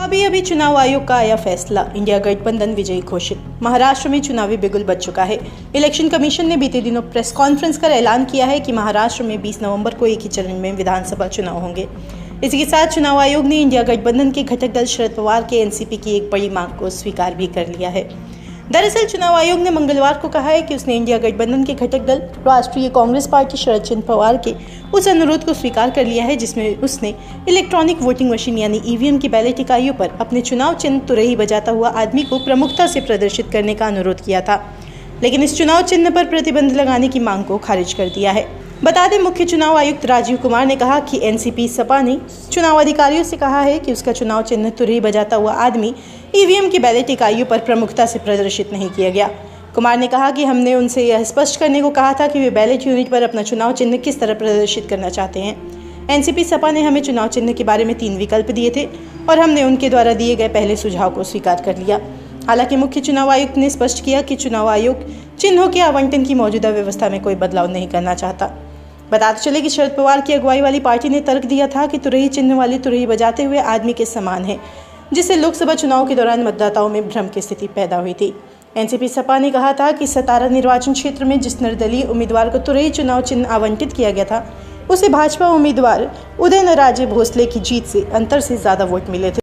अभी चुनाव आयोग का आया फैसला, इंडिया गठबंधन विजयी घोषित। महाराष्ट्र में चुनावी बिगुल बज चुका है। इलेक्शन कमीशन ने बीते दिनों प्रेस कॉन्फ्रेंस कर ऐलान किया है कि महाराष्ट्र में 20 नवंबर को एक ही चरण में विधानसभा चुनाव होंगे। इसी के साथ चुनाव आयोग ने इंडिया गठबंधन के घटक दल शरद पवार के एनसीपी की एक बड़ी मांग को स्वीकार भी कर लिया है। दरअसल चुनाव आयोग ने मंगलवार को कहा है कि उसने इंडिया गठबंधन के घटक दल राष्ट्रीय कांग्रेस पार्टी शरद चंद्र पवार के उस अनुरोध को स्वीकार कर लिया है जिसमें उसने इलेक्ट्रॉनिक वोटिंग मशीन यानी ईवीएम की बैलेट इकाइयों पर अपने चुनाव चिन्ह तुरही बजाता हुआ आदमी को प्रमुखता से प्रदर्शित करने का अनुरोध किया था, लेकिन इस चुनाव चिन्ह पर प्रतिबंध लगाने की मांग को खारिज कर दिया है। बता दें, मुख्य चुनाव आयुक्त राजीव कुमार ने कहा कि एनसीपी सपा ने चुनाव अधिकारियों से कहा है कि उसका चुनाव चिन्ह तुरही बजाता हुआ आदमी ईवीएम की बैलेट इकाइयों पर प्रमुखता से प्रदर्शित नहीं किया गया। कुमार ने कहा कि हमने उनसे यह स्पष्ट करने को कहा था कि वे बैलेट यूनिट पर अपना चुनाव चिन्ह किस तरह प्रदर्शित करना चाहते हैं। एनसीपी सपा ने हमें चुनाव चिन्ह के बारे में 3 विकल्प दिए थे और हमने उनके द्वारा दिए गए पहले सुझाव को स्वीकार कर लिया। हालांकि मुख्य चुनाव आयुक्त ने स्पष्ट किया कि चुनाव आयोग चिन्हों के आवंटन की मौजूदा व्यवस्था में कोई बदलाव नहीं करना चाहता। बताते चले कि शरद पवार की अगुवाई वाली पार्टी ने तर्क दिया था कि तुरही चिन्ह वाली तुरही बजाते हुए आदमी के समान है, जिससे लोकसभा चुनाव के दौरान मतदाताओं में भ्रम की स्थिति पैदा हुई थी। एनसीपी सपा ने कहा था कि सतारा निर्वाचन क्षेत्र में जिस निर्दलीय उम्मीदवार को तुरही चुनाव चिन्ह आवंटित किया गया था, उसे भाजपा उम्मीदवार उदयनराजे भोसले की जीत से अंतर से ज्यादा वोट मिले थे।